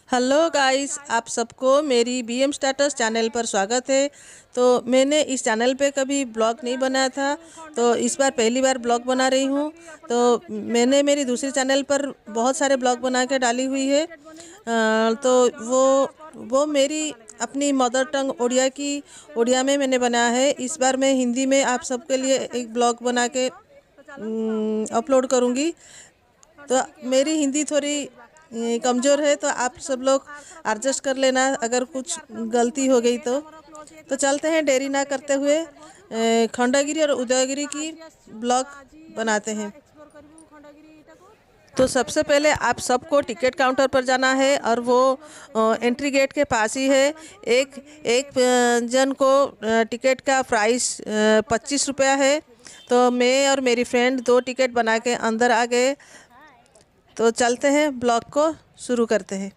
Hello guys, आप सबको मेरी बीएम स्टेटस चैनल पर स्वागत है। तो मैंने इस चैनल पे कभी ब्लॉग नहीं बनाया था, तो इस बार पहली बार ब्लॉग बना रही हूँ। तो मैंने मेरी दूसरी चैनल पर बहुत सारे ब्लॉग बना के डाली हुई है। तो वो मेरी अपनी मदर टंग उड़िया में मैंने बनाया है। इस बार मैं हिंदी में आप सबके लिए एक ब्लॉग बना के अपलोड करूँगी। तो मेरी हिंदी थोड़ी कमज़ोर है, तो आप सब लोग एडजस्ट कर लेना अगर कुछ गलती हो गई तो चलते हैं देरी ना करते हुए खंडगिरी और उदयगिरी की ब्लॉग बनाते हैं। तो सबसे पहले आप सबको टिकट काउंटर पर जाना है और वो एंट्री गेट के पास ही है। एक एक जन को टिकट का प्राइस 25 रुपया है। तो मैं और मेरी फ्रेंड 2 टिकट बना के अंदर आ गए। तो चलते हैं, ब्लॉग को शुरू करते हैं।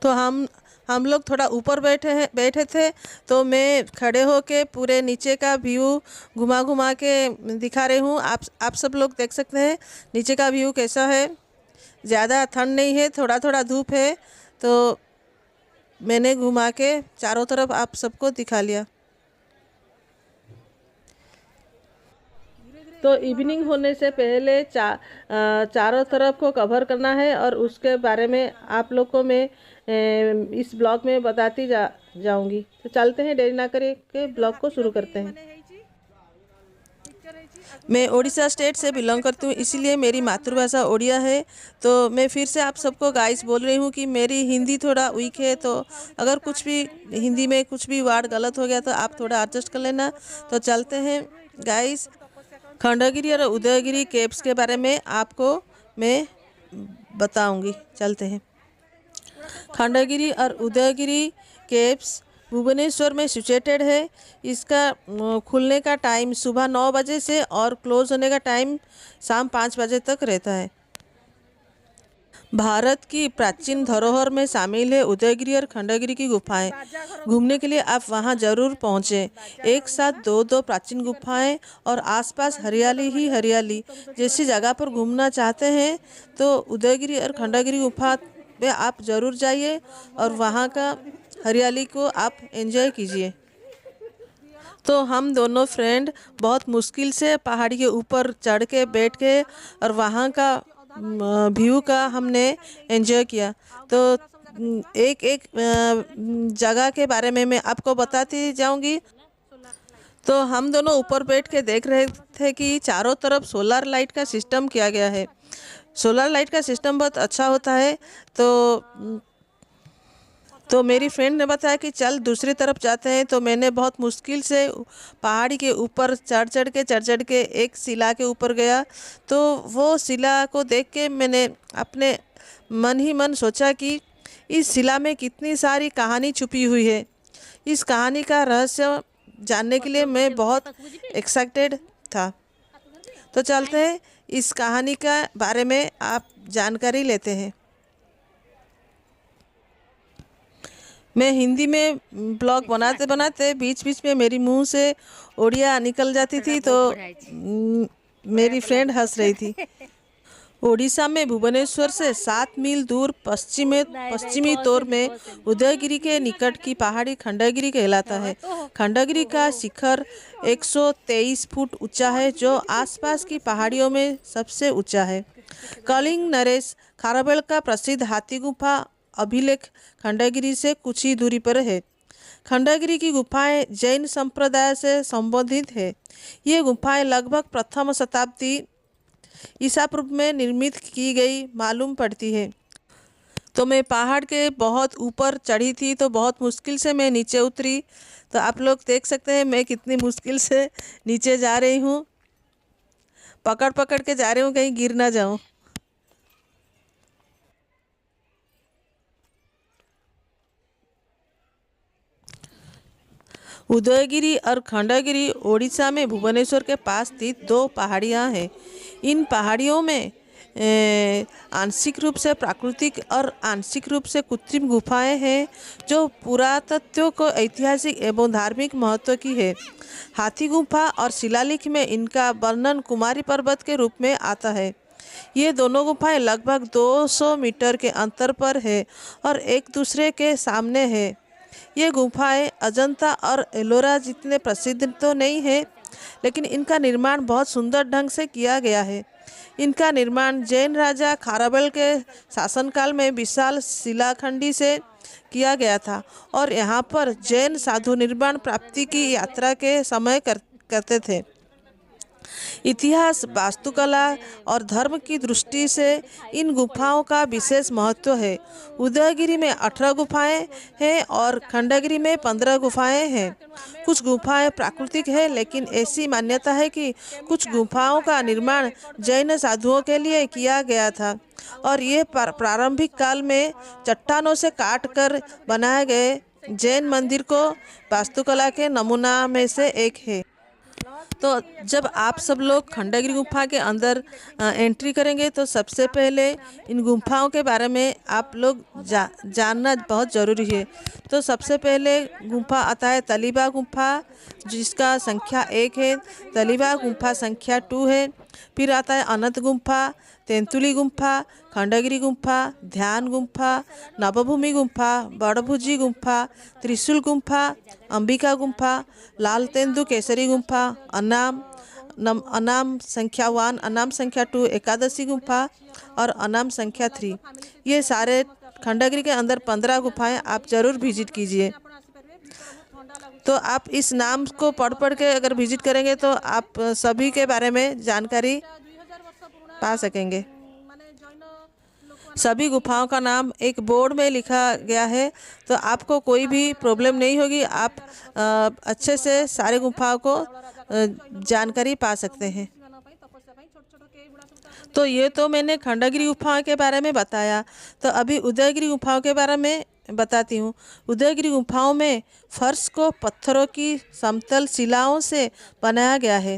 तो हम लोग थोड़ा ऊपर बैठे थे, तो मैं खड़े होके पूरे नीचे का व्यू घुमा घुमा के दिखा रही हूँ। आप सब लोग देख सकते हैं नीचे का व्यू कैसा है। ज़्यादा ठंड नहीं है, थोड़ा थोड़ा धूप है। तो मैंने घुमा के चारों तरफ आप सबको दिखा लिया। तो इवनिंग होने से पहले चारों तरफ को कवर करना है और उसके बारे में आप लोग को मैं इस ब्लॉग में बताती जाऊंगी। तो चलते हैं, देरी ना करके ब्लॉग को शुरू करते हैं। मैं उड़ीसा स्टेट से बिलोंग करती हूँ, इसीलिए मेरी मातृभाषा उड़िया है। तो मैं फिर से आप सबको गाइस बोल रही हूँ कि मेरी हिंदी थोड़ा वीक है, तो अगर कुछ भी हिंदी में कुछ भी वर्ड गलत हो गया तो आप थोड़ा एडजस्ट कर लेना। तो चलते हैं गाइस, खंडगिरी और उदयगिरी केव्स के बारे में आपको मैं बताऊंगी। चलते हैं। खंडगिरी और उदयगिरी केव्स भुवनेश्वर में सिचुएटेड है। इसका खुलने का टाइम सुबह 9 बजे से और क्लोज होने का टाइम शाम 5 बजे तक रहता है। भारत की प्राचीन धरोहर में शामिल है उदयगिरी और खंडगिरी की गुफाएं। घूमने के लिए आप वहां जरूर पहुंचे। एक साथ दो प्राचीन गुफाएं और आसपास हरियाली ही हरियाली जैसी जगह पर घूमना चाहते हैं तो उदयगिरी और खंडगिरी गुफा पे आप जरूर जाइए और वहां का हरियाली को आप एंजॉय कीजिए। तो हम दोनों फ्रेंड बहुत मुश्किल से पहाड़ी के ऊपर चढ़ के बैठ के और वहाँ का व्यू का हमने एंजॉय किया। तो एक एक जगह के बारे में मैं आपको बताती जाऊंगी। तो हम दोनों ऊपर बैठ के देख रहे थे कि चारों तरफ सोलर लाइट का सिस्टम किया गया है। सोलर लाइट का सिस्टम बहुत अच्छा होता है। तो मेरी फ्रेंड ने बताया कि चल दूसरी तरफ जाते हैं। तो मैंने बहुत मुश्किल से पहाड़ी के ऊपर चढ़ के एक शिला के ऊपर गया। तो वो शिला को देख के मैंने अपने मन ही मन सोचा कि इस शिला में कितनी सारी कहानी छुपी हुई है। इस कहानी का रहस्य जानने के लिए मैं बहुत एक्साइटेड था। तो चलते हैं, इस कहानी का बारे में आप जानकारी लेते हैं। मैं हिंदी में ब्लॉग बनाते बनाते बीच बीच में मेरी मुंह से उड़िया निकल जाती थी, तो मेरी फ्रेंड हंस रही थी। उड़ीसा में भुवनेश्वर से 7 मील दूर पश्चिमी तौर में उदयगिरी के निकट की पहाड़ी खंडगिरी कहलाता है। खंडगिरी का शिखर 123 फुट ऊंचा है, जो आसपास की पहाड़ियों में सबसे ऊंचा है। कलिंग नरेश खारवेल का प्रसिद्ध हाथी गुफा अभिलेख खंडगिरी से कुछ ही दूरी पर है। खंडगिरी की गुफाएं जैन संप्रदाय से संबंधित है। ये गुफाएं लगभग प्रथम शताब्दी ईसा पूर्व में निर्मित की गई मालूम पड़ती है। तो मैं पहाड़ के बहुत ऊपर चढ़ी थी, तो बहुत मुश्किल से मैं नीचे उतरी। तो आप लोग देख सकते हैं मैं कितनी मुश्किल से नीचे जा रही हूँ। पकड़ पकड़ के जा रही हूँ, कहीं गिर ना जाऊँ। उदयगिरी और खंडगिरी ओडिशा में भुवनेश्वर के पास स्थित 2 पहाड़ियाँ हैं। इन पहाड़ियों में आंशिक रूप से प्राकृतिक और आंशिक रूप से कृत्रिम गुफाएं हैं, जो पुरातत्व को ऐतिहासिक एवं धार्मिक महत्व की है। हाथी गुफा और शिलालेख में इनका वर्णन कुमारी पर्वत के रूप में आता है। ये दोनों गुफाएं लगभग 200 मीटर के अंतर पर है और एक दूसरे के सामने है। ये गुफाएं अजंता और एलोरा जितने प्रसिद्ध तो नहीं है, लेकिन इनका निर्माण बहुत सुंदर ढंग से किया गया है। इनका निर्माण जैन राजा खारवेल के शासनकाल में विशाल शिलाखंडी से किया गया था और यहाँ पर जैन साधु निर्वाण प्राप्ति की यात्रा के समय करते थे। इतिहास, वास्तुकला और धर्म की दृष्टि से इन गुफाओं का विशेष महत्व है। उदयगिरी में 18 गुफाएं हैं और खंडगिरी में 15 गुफाएं हैं। कुछ गुफाएं प्राकृतिक है, लेकिन ऐसी मान्यता है कि कुछ गुफाओं का निर्माण जैन साधुओं के लिए किया गया था और ये प्रारंभिक काल में चट्टानों से काट कर बनाए गए जैन मंदिर को वास्तुकला के नमूना में से एक है। तो जब आप सब लोग खंडगिरी गुफा के अंदर एंट्री करेंगे तो सबसे पहले इन गुफाओं के बारे में आप लोग जानना बहुत ज़रूरी है। तो सबसे पहले गुफा आता है तलीबा गुफा, जिसका संख्या 1 है। तलीबा गुफा संख्या 2 है। फिर आता है अनंत गुफा, तेंतुली गुफा, खंडगिरी गुफा, ध्यान गुफा, नवभूमि गुफा, बड़भुजी गुफा, त्रिशूल गुफा, अंबिका गुफा, लाल तेंदु केसरी गुफा, अनाम संख्या 1, अनाम संख्या 2, एकादशी गुफा और अनाम संख्या 3। ये सारे खंडगिरी के अंदर 15 गुफाएं आप जरूर विजिट कीजिए। तो आप इस नाम को पढ़ के अगर विजिट करेंगे तो आप सभी के बारे में जानकारी पा सकेंगे। सभी गुफाओं का नाम एक बोर्ड में लिखा गया है, तो आपको कोई भी प्रॉब्लम नहीं होगी। आप अच्छे से सारे गुफाओं को जानकारी पा सकते हैं। तो ये तो मैंने खंडगिरी गुफाओं के बारे में बताया। तो अभी उदयगिरी गुफाओं के बारे में बताती हूँ। उदयगिरी गुफाओं में फर्श को पत्थरों की समतल शिलाओं से बनाया गया है।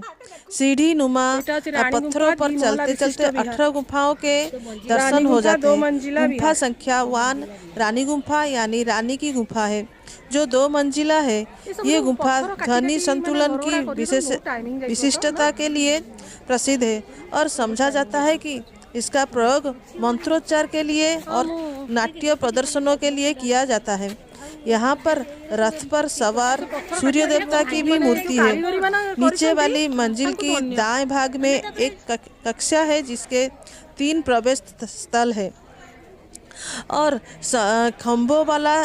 सीढ़ी नुमा पत्थरों पर चलते चलते 18 गुफाओं के दर्शन हो जाते हैं। गुफा संख्या 1 रानी गुफा यानी रानी की गुफा है, जो 2 मंजिला है। ये गुफा ध्वनि संतुलन की विशिष्टता के लिए प्रसिद्ध है और समझा जाता है कि इसका प्रयोग मंत्रोच्चार के लिए और नाट्य प्रदर्शनों के लिए किया जाता है। यहाँ पर रथ पर सवार सूर्य देवता की भी मूर्ति है। नीचे वाली मंजिल की दाएं भाग में एक कक्षा है, जिसके 3 प्रवेश स्थल है और खंभों वाला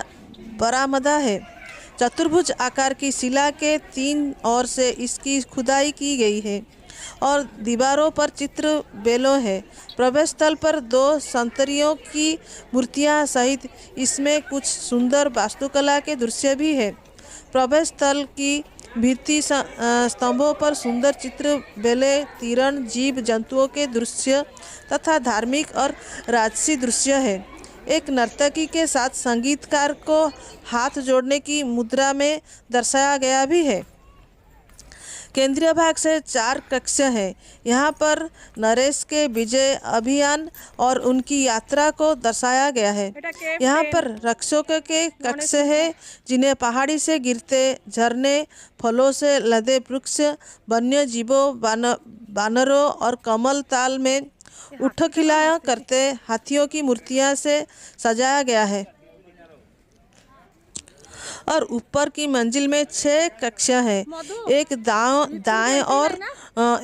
बरामदा है। चतुर्भुज आकार की शिला के 3 ओर से इसकी खुदाई की गई है और दीवारों पर चित्र बेलो है। प्रवेश स्थल पर 2 संतरियों की मूर्तियां सहित इसमें कुछ सुंदर वास्तुकला के दृश्य भी है। प्रवेश स्थल की भित्ति स्तंभों पर सुंदर चित्र बेले, तीरण, जीव जंतुओं के दृश्य तथा धार्मिक और राजसी दृश्य है। एक नर्तकी के साथ संगीतकार को हाथ जोड़ने की मुद्रा में दर्शाया गया भी है। केंद्रीय भाग से 4 कक्ष हैं। यहाँ पर नरेश के विजय अभियान और उनकी यात्रा को दर्शाया गया है। यहाँ पर रक्षकों के कक्ष है, जिन्हें पहाड़ी से गिरते झरने, फलों से लदे वृक्ष, वन्य जीवों, बानरों और कमल ताल में उठखिलाया करते हाथियों की मूर्तियाँ से सजाया गया है। और ऊपर की मंजिल में 6 कक्षा है, एक दाएं और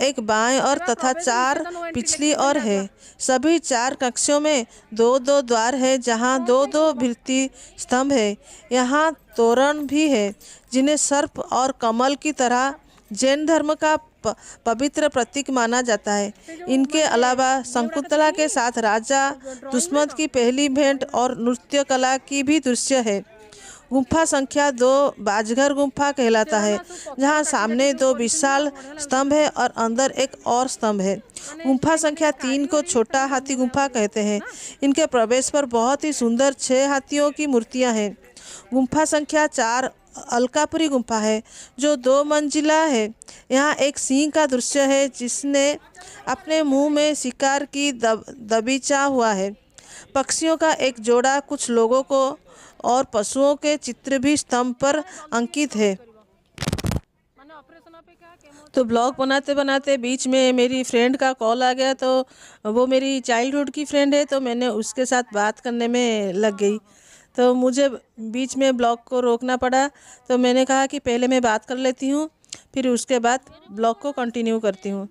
एक बाएं और तथा 4 पिछली ओर है। सभी 4 कक्षों में 2-2 द्वार है, जहां 2-2 भित्ति स्तंभ है। यहाँ तोरण भी है, जिन्हें सर्प और कमल की तरह जैन धर्म का पवित्र प्रतीक माना जाता है। इनके अलावा शकुंतला के साथ राजा दुष्मंत की पहली भेंट और नृत्य कला की भी दृश्य है। गुफा संख्या 2 बाजघर गुफा कहलाता है, जहां सामने 2 विशाल स्तंभ है और अंदर एक और स्तंभ है। गुफा संख्या 3 को छोटा हाथी गुफा कहते हैं। इनके प्रवेश पर बहुत ही सुंदर 6 हाथियों की मूर्तियां हैं। गुफा संख्या 4 अलकापुरी गुफा है, जो 2 मंजिला है। यहाँ एक सिंह का दृश्य है, जिसने अपने मुंह में शिकार की दबीचा हुआ है। पक्षियों का एक जोड़ा, कुछ लोगों को और पशुओं के चित्र भी स्तंभ पर अंकित है। तो ब्लॉग बनाते बनाते बीच में मेरी फ्रेंड का कॉल आ गया, तो वो मेरी चाइल्डहुड की फ्रेंड है, तो मैंने उसके साथ बात करने में लग गई। तो मुझे बीच में ब्लॉग को रोकना पड़ा। तो मैंने कहा कि पहले मैं बात कर लेती हूँ, फिर उसके बाद ब्लॉग को कंटिन्यू करती हूँ।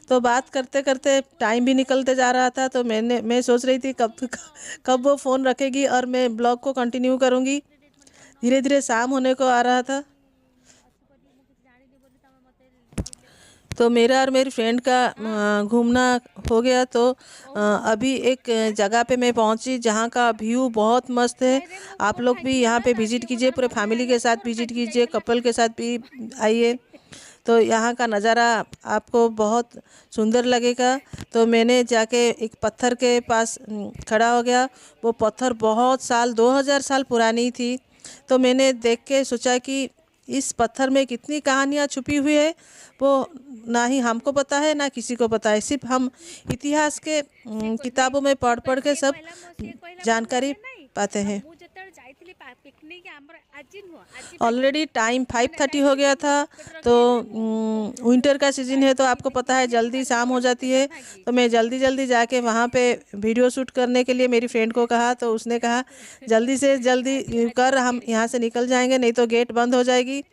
तो बात करते करते टाइम भी निकलते जा रहा था, तो मैं सोच रही थी कब वो फ़ोन रखेगी और मैं ब्लॉग को कंटिन्यू करूँगी। धीरे धीरे शाम होने को आ रहा था। तो मेरा और मेरी फ्रेंड का घूमना हो गया। तो अभी एक जगह पे मैं पहुंची जहां का व्यू बहुत मस्त है। आप लोग भी यहां पे विज़िट कीजिए, पूरे फैमिली के साथ विज़िट कीजिए, कपल के साथ भी आइए। तो यहाँ का नज़ारा आपको बहुत सुंदर लगेगा। तो मैंने जाके एक पत्थर के पास खड़ा हो गया। वो पत्थर बहुत साल 2000 साल पुरानी थी। तो मैंने देख के सोचा कि इस पत्थर में कितनी कहानियाँ छुपी हुई है, वो ना ही हमको पता है ना किसी को पता है। सिर्फ हम इतिहास के किताबों में पढ़ पढ़ के सब जानकारी पाते हैं। ऑलरेडी टाइम 5:30 हो गया था। तो विंटर का सीज़न है, तो आपको पता है जल्दी शाम हो जाती है। तो मैं जल्दी जल्दी जाके वहाँ पे वीडियो शूट करने के लिए मेरी फ्रेंड को कहा। तो उसने कहा जल्दी से जल्दी कर, हम यहाँ से निकल जाएंगे, नहीं तो गेट बंद हो जाएगी।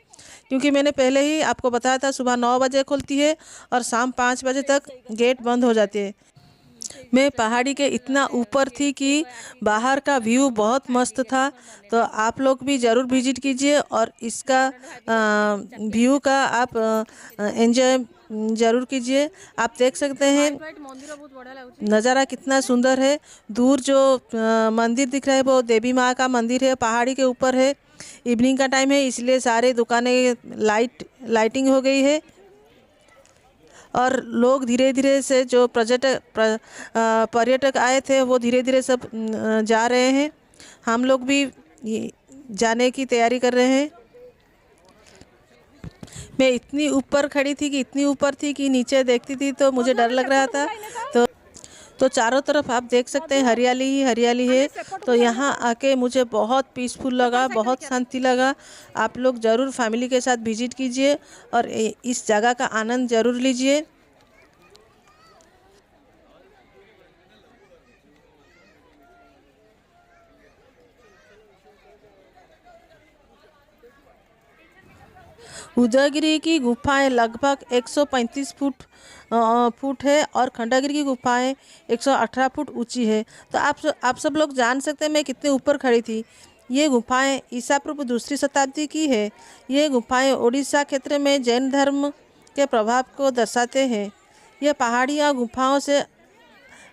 क्योंकि मैंने पहले ही आपको बताया था सुबह 9 बजे खुलती है और शाम 5 बजे तक गेट बंद हो जाती है। मैं पहाड़ी के इतना ऊपर थी कि बाहर का व्यू बहुत मस्त था। तो आप लोग भी ज़रूर विजिट कीजिए और इसका व्यू का आप एंजॉय ज़रूर कीजिए। आप देख सकते हैं नज़ारा कितना सुंदर है। दूर जो मंदिर दिख रहा है वो देवी माँ का मंदिर है, पहाड़ी के ऊपर है। इवनिंग का टाइम है, इसलिए सारे दुकानें लाइटिंग हो गई है। और लोग धीरे धीरे से जो पर्यटक आए थे वो धीरे धीरे सब जा रहे हैं। हम लोग भी जाने की तैयारी कर रहे हैं। मैं इतनी ऊपर खड़ी थी कि इतनी ऊपर थी कि नीचे देखती थी तो मुझे डर लग रहा था। तो चारों तरफ आप देख सकते हैं हरियाली ही हरियाली है। तो यहाँ आके मुझे बहुत पीसफुल लगा, बहुत शांति लगा। आप लोग ज़रूर फैमिली के साथ विजिट कीजिए और इस जगह का आनंद ज़रूर लीजिए। उदयगिरी की गुफाएं लगभग 135 फुट है और खंडगिरी की गुफाएं 118 फुट ऊंची है। तो आप सब लोग जान सकते हैं मैं कितने ऊपर खड़ी थी। ये गुफाएं ईसा पूर्व 2री शताब्दी की है। ये गुफाएं उड़ीसा क्षेत्र में जैन धर्म के प्रभाव को दर्शाते हैं। यह पहाड़ियाँ गुफाओं से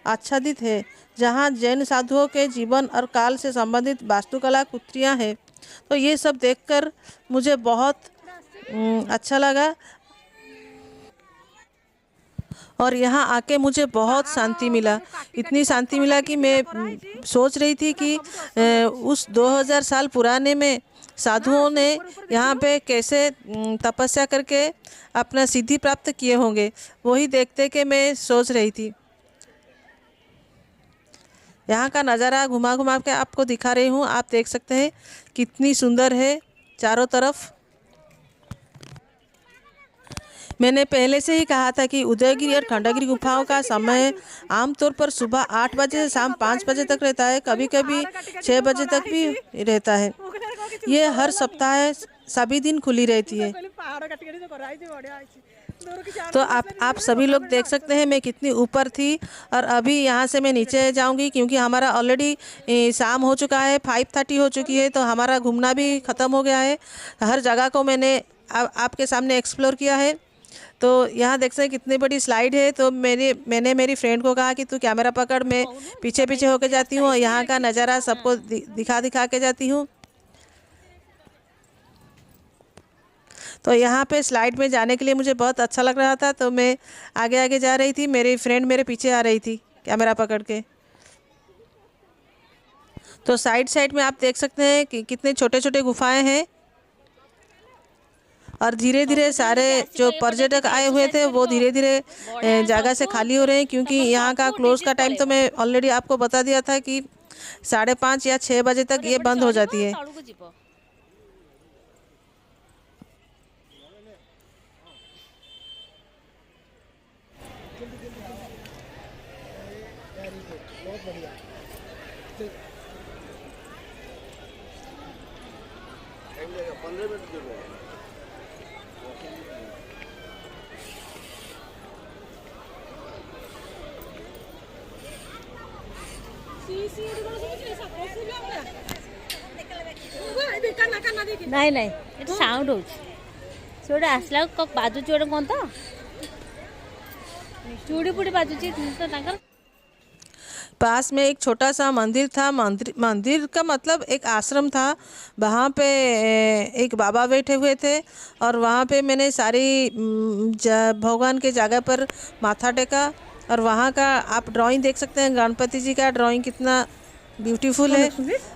आच्छादित है, जहाँ जैन साधुओं के जीवन और काल से संबंधित वास्तुकला कृतियाँ हैं। तो ये सब देखकर मुझे बहुत अच्छा लगा और यहाँ आके मुझे बहुत शांति मिला। इतनी शांति मिला कि मैं सोच रही थी कि उस 2000 साल पुराने में साधुओं ने यहाँ पे कैसे तपस्या करके अपना सिद्धि प्राप्त किए होंगे, वही देखते के मैं सोच रही थी। यहाँ का नज़ारा घुमा घुमा के आपको दिखा रही हूँ। आप देख सकते हैं कितनी सुंदर है चारों तरफ। मैंने पहले से ही कहा था कि उदयगिरी और खंडगिरी गुफाओं का समय आमतौर पर सुबह 8 बजे से शाम 5 बजे तक रहता है, कभी कभी 6 बजे तक भी रहता है। ये हर सप्ताह सभी दिन खुली रहती है। तो आप सभी लोग देख सकते हैं मैं कितनी ऊपर थी और अभी यहाँ से मैं नीचे जाऊँगी क्योंकि हमारा ऑलरेडी शाम हो चुका है, 5:30 हो चुकी है। तो हमारा घूमना भी ख़त्म हो गया है। हर जगह को मैंने आपके सामने एक्सप्लोर किया है। तो यहाँ देख सकते हैं कितनी बड़ी स्लाइड है। तो मैंने मेरी फ्रेंड को कहा कि तू कैमरा पकड़, मैं पीछे पीछे होके जाती हूँ और यहाँ का नज़ारा सबको दिखा के जाती हूँ। तो यहाँ पे स्लाइड में जाने के लिए मुझे बहुत अच्छा लग रहा था, तो मैं आगे आगे जा रही थी, मेरी फ्रेंड मेरे पीछे आ रही थी कैमरा पकड़ के। तो साइड में आप देख सकते हैं कि कितने छोटे छोटे गुफाएं हैं और धीरे धीरे सारे जो पर्यटक आए हुए थे वो धीरे धीरे जगह से खाली हो रहे हैं, क्योंकि यहाँ का क्लोज का टाइम तो मैं ऑलरेडी आपको बता दिया था कि 5:30 या 6 बजे तक ये बंद हो जाती है। ନାଇଁ ନାଇଁ ଏଠି ସାଉଣ୍ଡ ହଉଛି ସେ ଗୋଟେ ଆସିଲା ବାଜୁଛି ଗୋଟେ କଣ ତ ଚୁଡ଼ି ଫୁଡ଼ି बाजुची ତ ତାଙ୍କର। पास में एक छोटा सा मंदिर था। मंदिर का मतलब एक आश्रम था। वहाँ पे एक बाबा बैठे हुए थे और वहाँ पे मैंने सारी भगवान के जगह पर माथा टेका। और वहाँ का आप ड्राइंग देख सकते हैं, गणपति जी का ड्राइंग कितना ब्यूटीफुल है।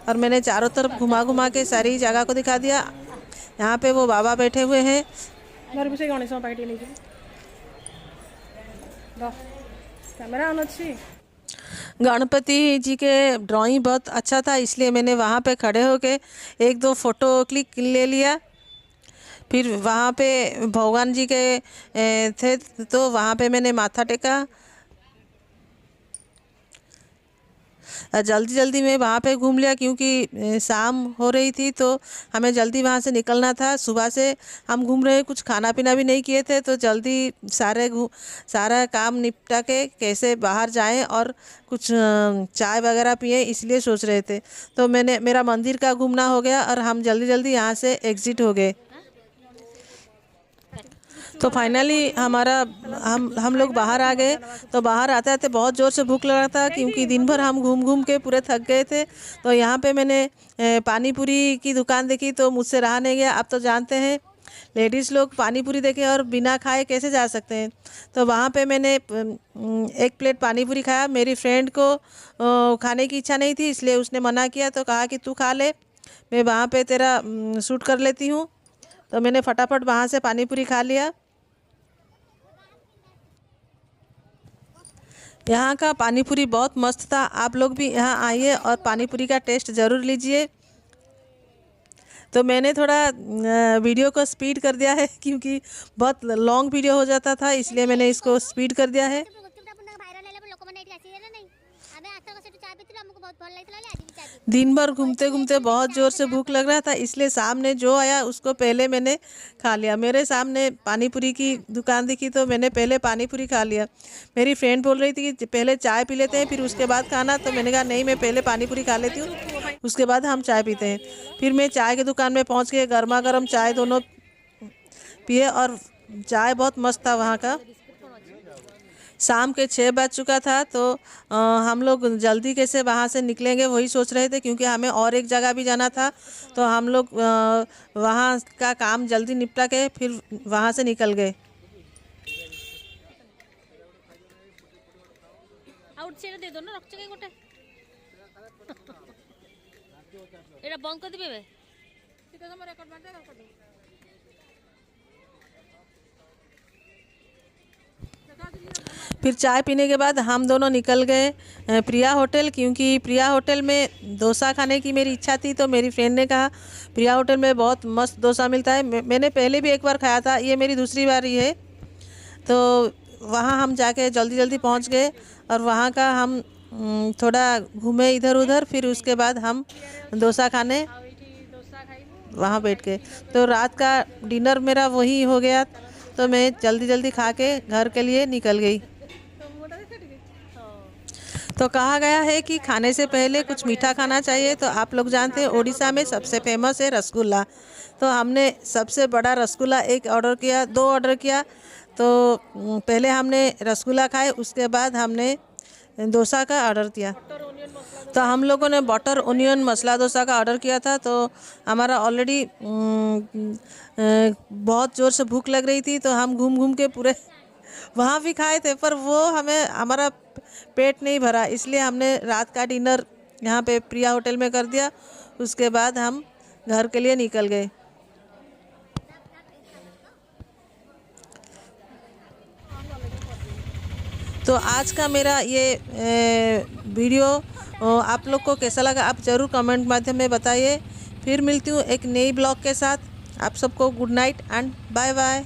और मैंने चारों तरफ घुमा घुमा के सारी जगह को दिखा दिया। यहाँ पे वो बाबा बैठे हुए हैं। कैमरा ऑन अच्छी। गणपति जी के ड्राइंग बहुत अच्छा था, इसलिए मैंने वहाँ पे खड़े होके एक दो फ़ोटो क्लिक ले लिया। फिर वहाँ पे भगवान जी के थे तो वहाँ पे मैंने माथा टेका। जल्दी जल्दी में वहाँ पे घूम लिया क्योंकि शाम हो रही थी तो हमें जल्दी वहाँ से निकलना था। सुबह से हम घूम रहे, कुछ खाना पीना भी नहीं किए थे तो जल्दी सारा काम निपटा के कैसे बाहर जाएं और कुछ चाय वगैरह पिए, इसलिए सोच रहे थे। तो मेरा मंदिर का घूमना हो गया और हम जल्दी जल्दी यहाँ से एग्ज़िट हो गए। तो फाइनली हम लोग बाहर आ गए। तो बाहर आते आते बहुत ज़ोर से भूख लगा था क्योंकि दिन भर हम घूम घूम के पूरे थक गए थे। तो यहाँ पे मैंने पानी पूरी की दुकान देखी तो मुझसे रहा नहीं गया। आप तो जानते हैं लेडीज़ लोग पानी पूरी देखे और बिना खाए कैसे जा सकते हैं। तो वहाँ पे मैंने एक प्लेट पानी पूरी खाया। मेरी फ्रेंड को खाने की इच्छा नहीं थी, इसलिए उसने मना किया। तो कहा कि तू खा ले, मैं वहाँ पे तेरा शूट कर लेती हूँ। तो मैंने फटाफट वहाँ से पानी पूरी खा लिया। यहाँ का पानी पूरी बहुत मस्त था। आप लोग भी यहाँ आइए और पानी पूरी का टेस्ट ज़रूर लीजिए। तो मैंने थोड़ा वीडियो को स्पीड कर दिया है क्योंकि बहुत लॉन्ग वीडियो हो जाता था, इसलिए मैंने इसको स्पीड कर दिया है। दिन भर घूमते घूमते बहुत ज़ोर से भूख लग रहा था, इसलिए सामने जो आया उसको पहले मैंने खा लिया। मेरे सामने पानी पूरी की दुकान दिखी तो मैंने पहले पानी पूरी खा लिया। मेरी फ्रेंड बोल रही थी कि पहले चाय पी लेते हैं फिर उसके बाद खाना। तो मैंने कहा नहीं, मैं पहले पानी पूरी खा लेती हूँ, उसके बाद हम चाय पीते हैं। फिर मैं चाय की दुकान में पहुँच के गर्मा गर्म चाय दोनों पिए और चाय बहुत मस्त था वहाँ का। शाम के 6 बज चुका था तो हम लोग जल्दी कैसे वहाँ से निकलेंगे वही सोच रहे थे क्योंकि हमें और एक जगह भी जाना था। तो हम लोग वहाँ का काम जल्दी निपटा के फिर वहाँ से निकल गए। आउट साइड दे दो ना, रख के गोटे एटा बंद कर दिबे बे ठीक है। हम रिकॉर्ड मार दे। फिर चाय पीने के बाद हम दोनों निकल गए प्रिया होटल, क्योंकि प्रिया होटल में डोसा खाने की मेरी इच्छा थी। तो मेरी फ्रेंड ने कहा प्रिया होटल में बहुत मस्त डोसा मिलता है। मैंने पहले भी एक बार खाया था, ये मेरी दूसरी बार ही है। तो वहाँ हम जाके जल्दी जल्दी पहुँच गए और वहाँ का हम थोड़ा घूमे इधर उधर। फिर उसके बाद हम डोसा खाने वहाँ बैठ गए। तो रात का डिनर मेरा वही हो गया। तो मैं जल्दी जल्दी खा के घर के लिए निकल गई। तो कहा गया है कि खाने से पहले कुछ मीठा खाना चाहिए। तो आप लोग जानते हैं उड़ीसा में सबसे फेमस है रसगुल्ला। तो हमने सबसे बड़ा रसगुल्ला दो ऑर्डर किया। तो पहले हमने रसगुल्ला खाए, उसके बाद हमने डोसा का ऑर्डर किया। तो हम लोगों ने बटर ओनियन मसाला डोसा का ऑर्डर किया था। तो हमारा ऑलरेडी बहुत ज़ोर से भूख लग रही थी तो हम घूम घूम के पूरे वहाँ भी खाए थे, पर वो हमारा पेट नहीं भरा, इसलिए हमने रात का डिनर यहाँ पे प्रिया होटल में कर दिया। उसके बाद हम घर के लिए निकल गए। तो आज का मेरा ये वीडियो आप लोग को कैसा लगा आप ज़रूर कमेंट माध्यम में बताइए। फिर मिलती हूँ एक नई ब्लॉग के साथ। आप सबको good night and bye bye.